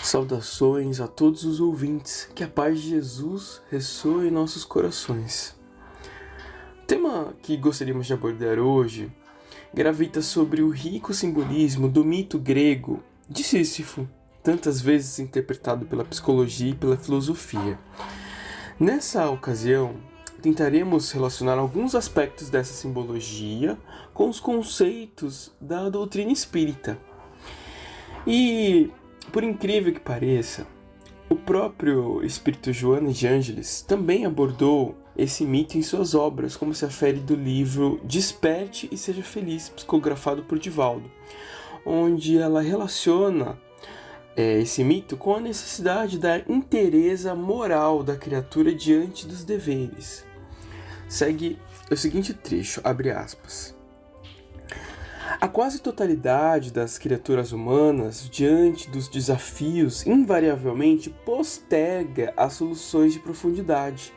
Saudações a todos os ouvintes, que a paz de Jesus ressoe em nossos corações. O tema que gostaríamos de abordar hoje gravita sobre o rico simbolismo do mito grego de Sísifo, tantas vezes interpretado pela psicologia e pela filosofia. Nessa ocasião, tentaremos relacionar alguns aspectos dessa simbologia com os conceitos da doutrina espírita. E, por incrível que pareça, o próprio espírito Joana de Ângeles também abordou esse mito em suas obras, como se afere do livro Desperte e Seja Feliz, psicografado por Divaldo, onde ela relaciona esse mito com a necessidade da inteireza moral da criatura diante dos deveres. Segue o seguinte trecho, abre aspas. A quase totalidade das criaturas humanas, diante dos desafios, invariavelmente posterga as soluções de profundidade,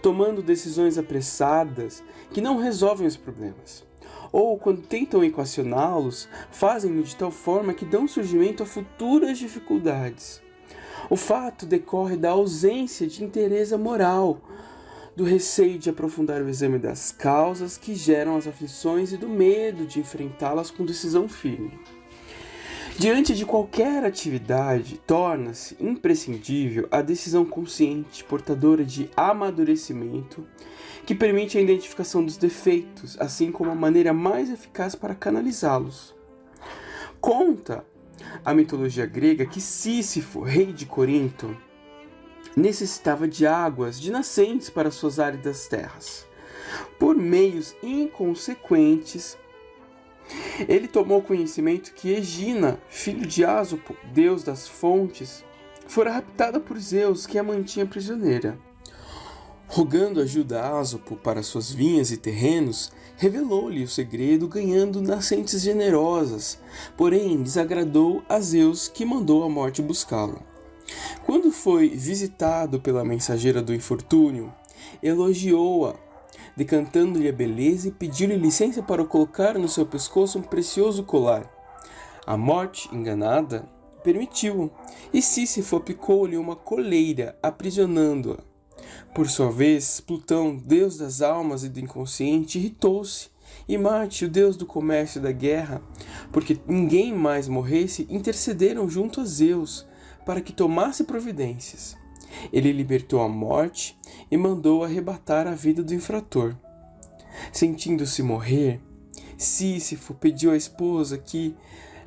tomando decisões apressadas que não resolvem os problemas. Ou, quando tentam equacioná-los, fazem-no de tal forma que dão surgimento a futuras dificuldades. O fato decorre da ausência de inteireza moral, do receio de aprofundar o exame das causas que geram as aflições e do medo de enfrentá-las com decisão firme. Diante de qualquer atividade, torna-se imprescindível a decisão consciente, portadora de amadurecimento, que permite a identificação dos defeitos, assim como a maneira mais eficaz para canalizá-los. Conta a mitologia grega que Sísifo, rei de Corinto, necessitava de águas de nascentes para suas áridas terras. Por meios inconsequentes, ele tomou conhecimento que Egina, filho de Ásopo, deus das fontes, fora raptada por Zeus, que a mantinha prisioneira. Rogando ajuda a Ásopo para suas vinhas e terrenos, revelou-lhe o segredo, ganhando nascentes generosas, porém desagradou a Zeus, que mandou a morte buscá-lo. Quando foi visitado pela mensageira do infortúnio, elogiou-a, decantando-lhe a beleza e pediu-lhe licença para colocar no seu pescoço um precioso colar. A morte, enganada, permitiu, e Sísifo aplicou-lhe uma coleira, aprisionando-a. Por sua vez, Plutão, deus das almas e do inconsciente, irritou-se, e Marte, o deus do comércio e da guerra, porque ninguém mais morresse, intercederam junto a Zeus, para que tomasse providências. Ele libertou a morte e mandou arrebatar a vida do infrator. Sentindo-se morrer, Sísifo pediu à esposa que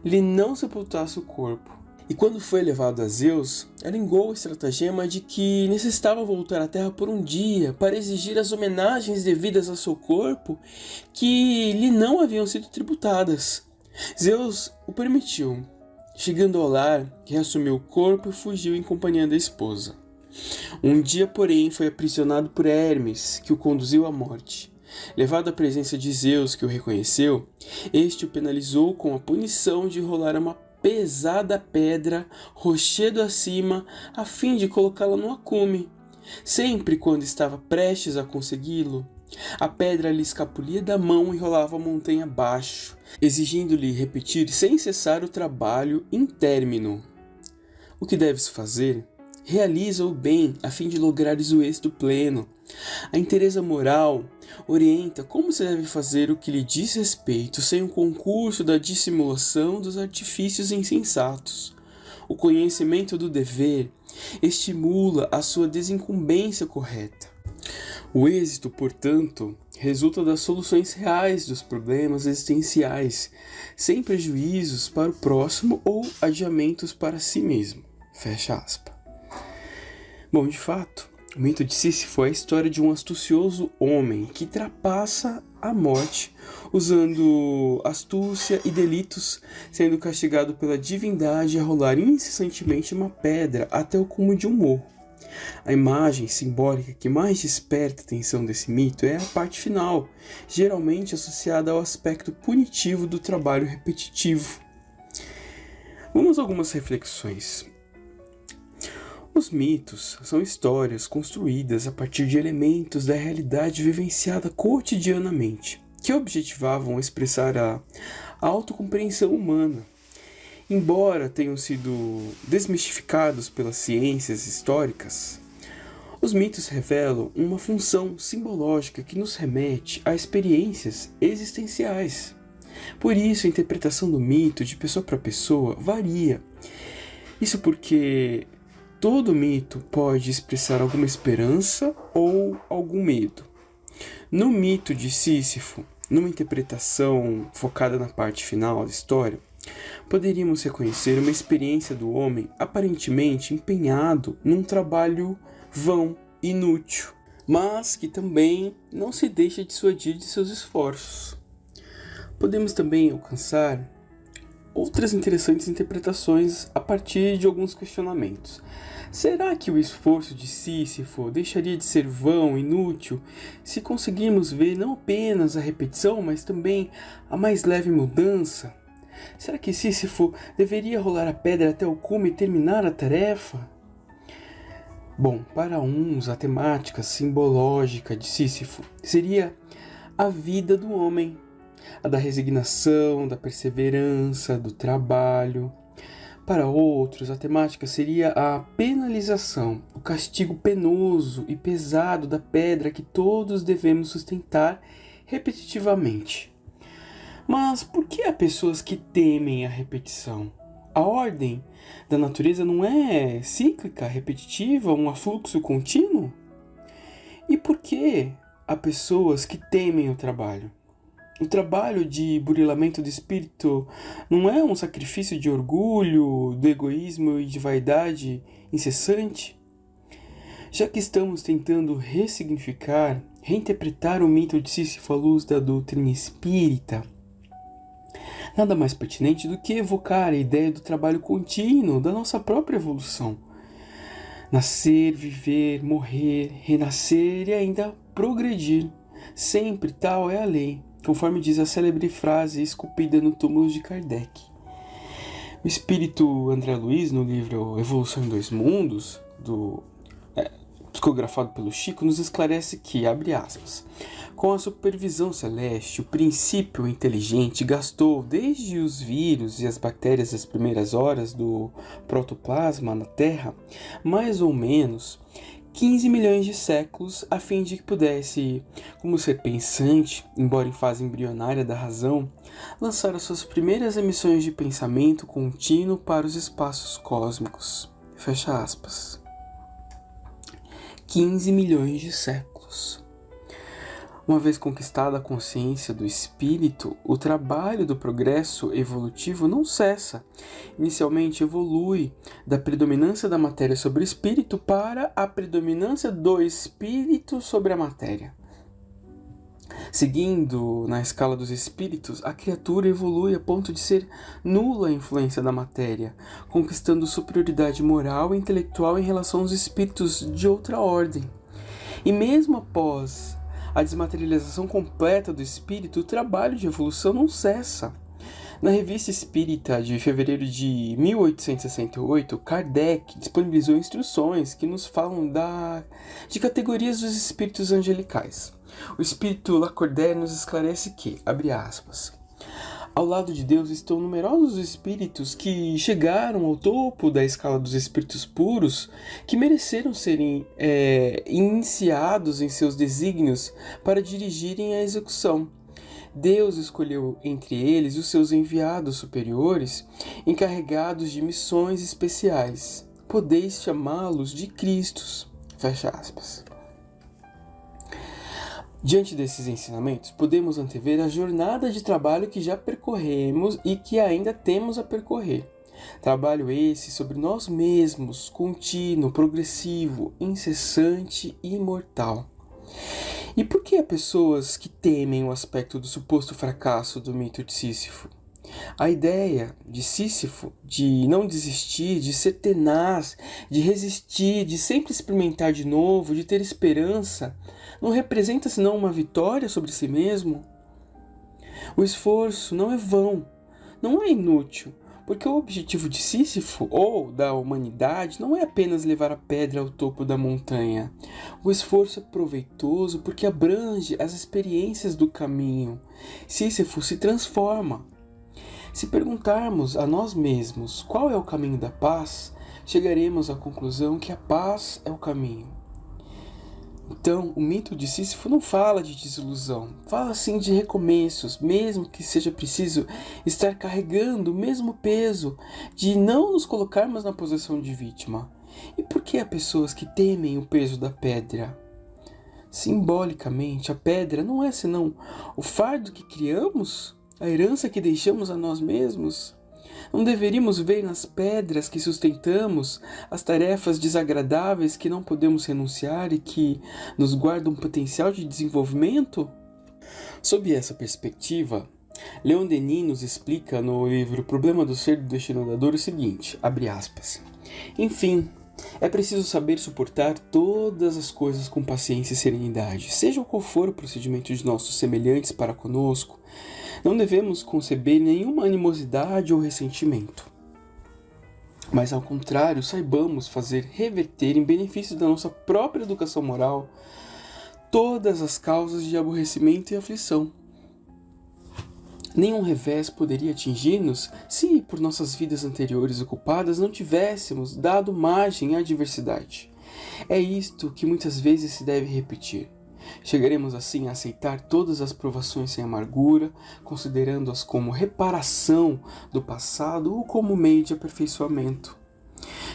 lhe não sepultasse o corpo. E quando foi levado a Zeus, arengou o estratagema de que necessitava voltar à terra por um dia para exigir as homenagens devidas ao seu corpo que lhe não haviam sido tributadas. Zeus o permitiu. Chegando ao lar, reassumiu o corpo e fugiu em companhia da esposa. Um dia, porém, foi aprisionado por Hermes, que o conduziu à morte. Levado à presença de Zeus, que o reconheceu, este o penalizou com a punição de rolar uma pesada pedra rochedo acima, a fim de colocá-la no acume. Sempre quando estava prestes a consegui-lo, a pedra lhe escapulia da mão e rolava a montanha abaixo, exigindo-lhe repetir sem cessar o trabalho intérmino. O que deves fazer? Realiza o bem a fim de lograres o êxito pleno. A inteireza moral orienta como se deve fazer o que lhe diz respeito, sem o concurso da dissimulação dos artifícios insensatos. O conhecimento do dever estimula a sua desincumbência correta. O êxito, portanto, resulta das soluções reais dos problemas existenciais, sem prejuízos para o próximo ou adiamentos para si mesmo. Fecha aspas. Bom, de fato, o mito de Sísifo é a história de um astucioso homem que trapassa a morte usando astúcia e delitos, sendo castigado pela divindade a rolar incessantemente uma pedra até o cume de um morro. A imagem simbólica que mais desperta a atenção desse mito é a parte final, geralmente associada ao aspecto punitivo do trabalho repetitivo. Vamos a algumas reflexões. Os mitos são histórias construídas a partir de elementos da realidade vivenciada cotidianamente, que objetivavam expressar a autocompreensão humana. embora tenham sido desmistificados pelas ciências históricas, os mitos revelam uma função simbológica que nos remete a experiências existenciais. Por isso, a interpretação do mito de pessoa para pessoa varia. Isso porque todo mito pode expressar alguma esperança ou algum medo. No mito de Sísifo, numa interpretação focada na parte final da história, poderíamos reconhecer uma experiência do homem aparentemente empenhado num trabalho vão, inútil, mas que também não se deixa dissuadir de seus esforços. Podemos também alcançar outras interessantes interpretações a partir de alguns questionamentos. Será que o esforço de Sísifo deixaria de ser vão, inútil, se conseguirmos ver não apenas a repetição, mas também a mais leve mudança? Será que Sísifo deveria rolar a pedra até o cume e terminar a tarefa? Bom, para uns, a temática simbológica de Sísifo seria a vida do homem, a da resignação, da perseverança, do trabalho. Para outros, a temática seria a penalização, o castigo penoso e pesado da pedra que todos devemos sustentar repetitivamente. Mas por que há pessoas que temem a repetição? A ordem da natureza não é cíclica, repetitiva, um afluxo contínuo? E por que há pessoas que temem o trabalho? O trabalho de burilamento do espírito não é um sacrifício de orgulho, do egoísmo e de vaidade incessante? Já que estamos tentando ressignificar, reinterpretar o mito de Sísifo à luz da doutrina espírita, nada mais pertinente do que evocar a ideia do trabalho contínuo da nossa própria evolução. Nascer, viver, morrer, renascer e ainda progredir. Sempre tal é a lei, conforme diz a célebre frase esculpida no túmulo de Kardec. O espírito André Luiz, no livro Evolução em Dois Mundos, psicografado pelo Chico, nos esclarece que, abre aspas, com a supervisão celeste, o princípio inteligente gastou desde os vírus e as bactérias das primeiras horas do protoplasma na Terra, mais ou menos 15 milhões de séculos a fim de que pudesse, como ser pensante, embora em fase embrionária da razão, lançar as suas primeiras emissões de pensamento contínuo para os espaços cósmicos. Fecha aspas. 15 milhões de séculos. Uma vez conquistada a consciência do espírito, o trabalho do progresso evolutivo não cessa. Inicialmente evolui da predominância da matéria sobre o espírito para a predominância do espírito sobre a matéria. Seguindo na escala dos espíritos, a criatura evolui a ponto de ser nula a influência da matéria, conquistando superioridade moral e intelectual em relação aos espíritos de outra ordem. E mesmo após a desmaterialização completa do espírito, o trabalho de evolução não cessa. Na Revista Espírita de fevereiro de 1868, Kardec disponibilizou instruções que nos falam de categorias dos espíritos angelicais. O espírito Lacordaire nos esclarece que, abre aspas, ao lado de Deus estão numerosos espíritos que chegaram ao topo da escala dos espíritos puros, que mereceram serem iniciados em seus desígnios para dirigirem a execução. Deus escolheu entre eles os seus enviados superiores, encarregados de missões especiais. Podeis chamá-los de Cristos. Fecha aspas. Diante desses ensinamentos, podemos antever a jornada de trabalho que já percorremos e que ainda temos a percorrer. Trabalho esse sobre nós mesmos, contínuo, progressivo, incessante e imortal. E por que há pessoas que temem o aspecto do suposto fracasso do mito de Sísifo? A ideia de Sísifo de não desistir, de ser tenaz, de resistir, de sempre experimentar de novo, de ter esperança, não representa senão uma vitória sobre si mesmo? O esforço não é vão, não é inútil, porque o objetivo de Sísifo, ou da humanidade, não é apenas levar a pedra ao topo da montanha. O esforço é proveitoso porque abrange as experiências do caminho. Sísifo se transforma. Se perguntarmos a nós mesmos qual é o caminho da paz, chegaremos à conclusão que a paz é o caminho. Então, o mito de Sísifo não fala de desilusão, fala sim de recomeços, mesmo que seja preciso estar carregando o mesmo peso, de não nos colocarmos na posição de vítima. E por que há pessoas que temem o peso da pedra? Simbolicamente, a pedra não é senão o fardo que criamos, a herança que deixamos a nós mesmos. Não deveríamos ver nas pedras que sustentamos as tarefas desagradáveis que não podemos renunciar e que nos guardam um potencial de desenvolvimento? Sob essa perspectiva, Leon Denis nos explica no livro O Problema do Ser do Destino da Dor o seguinte, abre aspas, enfim, é preciso saber suportar todas as coisas com paciência e serenidade, seja qual for o procedimento de nossos semelhantes para conosco. Não devemos conceber nenhuma animosidade ou ressentimento, mas ao contrário, saibamos fazer reverter em benefício da nossa própria educação moral todas as causas de aborrecimento e aflição. Nenhum revés poderia atingir-nos se, por nossas vidas anteriores ocupadas, não tivéssemos dado margem à adversidade. É isto que muitas vezes se deve repetir. Chegaremos assim a aceitar todas as provações sem amargura, considerando-as como reparação do passado ou como meio de aperfeiçoamento.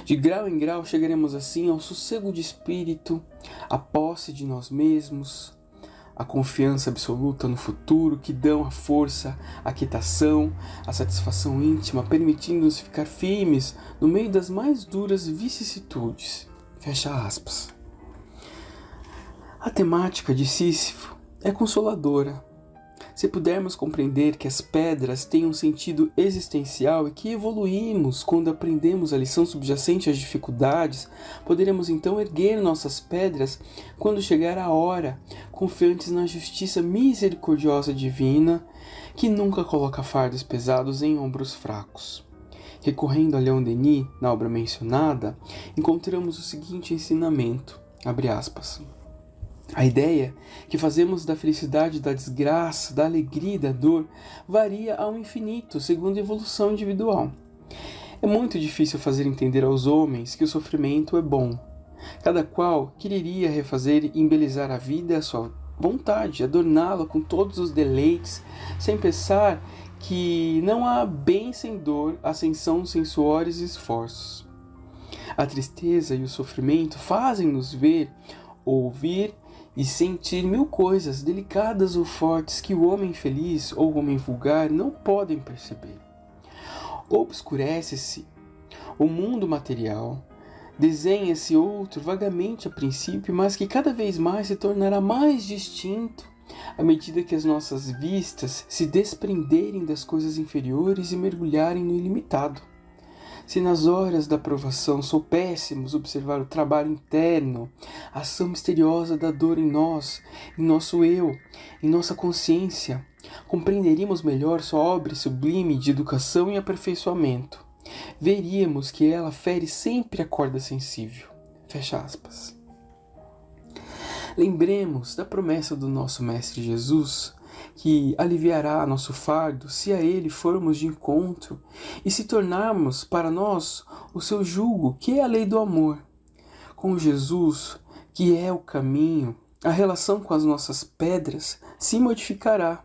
De grau em grau chegaremos assim ao sossego de espírito, à posse de nós mesmos, a confiança absoluta no futuro que dão a força, a quietação, a satisfação íntima, permitindo-nos ficar firmes no meio das mais duras vicissitudes. Fecha aspas. A temática de Sísifo é consoladora. Se pudermos compreender que as pedras têm um sentido existencial e que evoluímos quando aprendemos a lição subjacente às dificuldades, poderemos então erguer nossas pedras quando chegar a hora, confiantes na justiça misericordiosa divina, que nunca coloca fardos pesados em ombros fracos. Recorrendo a Leon Denis, na obra mencionada, encontramos o seguinte ensinamento, abre aspas, a ideia que fazemos da felicidade, da desgraça, da alegria e da dor varia ao infinito segundo a evolução individual. É muito difícil fazer entender aos homens que o sofrimento é bom. Cada qual quereria refazer e embelezar a vida à sua vontade, adorná-la com todos os deleites, sem pensar que não há bem sem dor, ascensão sem suores e esforços. A tristeza e o sofrimento fazem-nos ver, ouvir e sentir mil coisas delicadas ou fortes que o homem feliz ou o homem vulgar não podem perceber. Obscurece-se o mundo material, desenha-se outro vagamente a princípio, mas que cada vez mais se tornará mais distinto à medida que as nossas vistas se desprenderem das coisas inferiores e mergulharem no ilimitado. Se nas horas da provação soubéssemos observar o trabalho interno, a ação misteriosa da dor em nós, em nosso eu, em nossa consciência, compreenderíamos melhor sua obra sublime de educação e aperfeiçoamento. Veríamos que ela fere sempre a corda sensível. Fecha aspas. Lembremos da promessa do nosso Mestre Jesus, que aliviará nosso fardo se a ele formos de encontro e se tornarmos para nós o seu jugo, que é a lei do amor. Com Jesus, que é o caminho, a relação com as nossas pedras se modificará.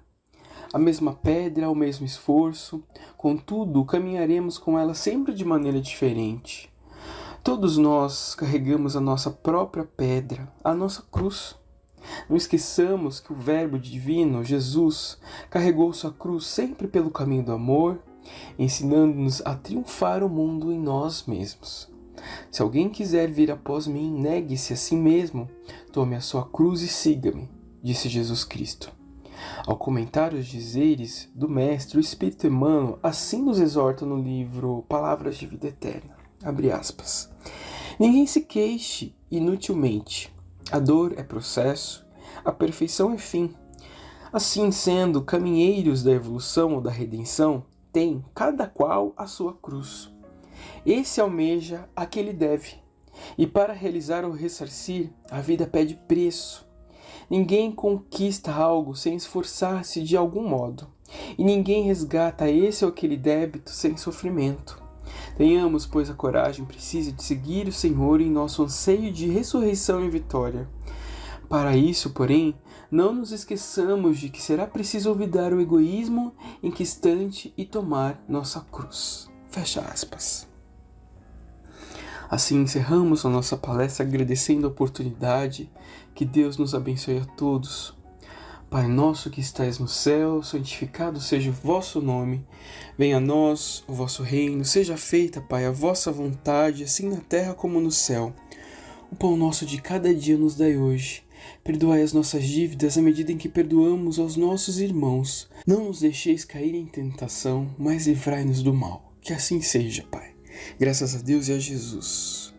A mesma pedra, o mesmo esforço, contudo, caminharemos com ela sempre de maneira diferente. Todos nós carregamos a nossa própria pedra, a nossa cruz. Não esqueçamos que o Verbo divino, Jesus, carregou sua cruz sempre pelo caminho do amor, ensinando-nos a triunfar o mundo em nós mesmos. Se alguém quiser vir após mim, negue-se a si mesmo, tome a sua cruz e siga-me, disse Jesus Cristo. Ao comentar os dizeres do Mestre, o Espírito Emmanuel assim nos exorta no livro Palavras de Vida Eterna. Abre aspas. Ninguém se queixe inutilmente. A dor é processo, a perfeição é fim. Assim sendo, caminheiros da evolução ou da redenção têm cada qual a sua cruz. Esse almeja a que ele deve, e para realizar ou ressarcir, a vida pede preço. Ninguém conquista algo sem esforçar-se de algum modo. e ninguém resgata esse ou aquele débito sem sofrimento. Tenhamos, pois, a coragem precisa de seguir o Senhor em nosso anseio de ressurreição e vitória. Para isso, porém, não nos esqueçamos de que será preciso olvidar o egoísmo inquistante e tomar nossa cruz. Fecha aspas. Assim encerramos a nossa palestra agradecendo a oportunidade. Que Deus nos abençoe a todos. Pai nosso que estais no céu, santificado seja o vosso nome. Venha a nós o vosso reino, seja feita, Pai, a vossa vontade, assim na terra como no céu. O pão nosso de cada dia nos dai hoje. Perdoai as nossas dívidas à medida em que perdoamos aos nossos irmãos. Não nos deixeis cair em tentação, mas livrai-nos do mal. Que assim seja, Pai. Graças a Deus e a Jesus.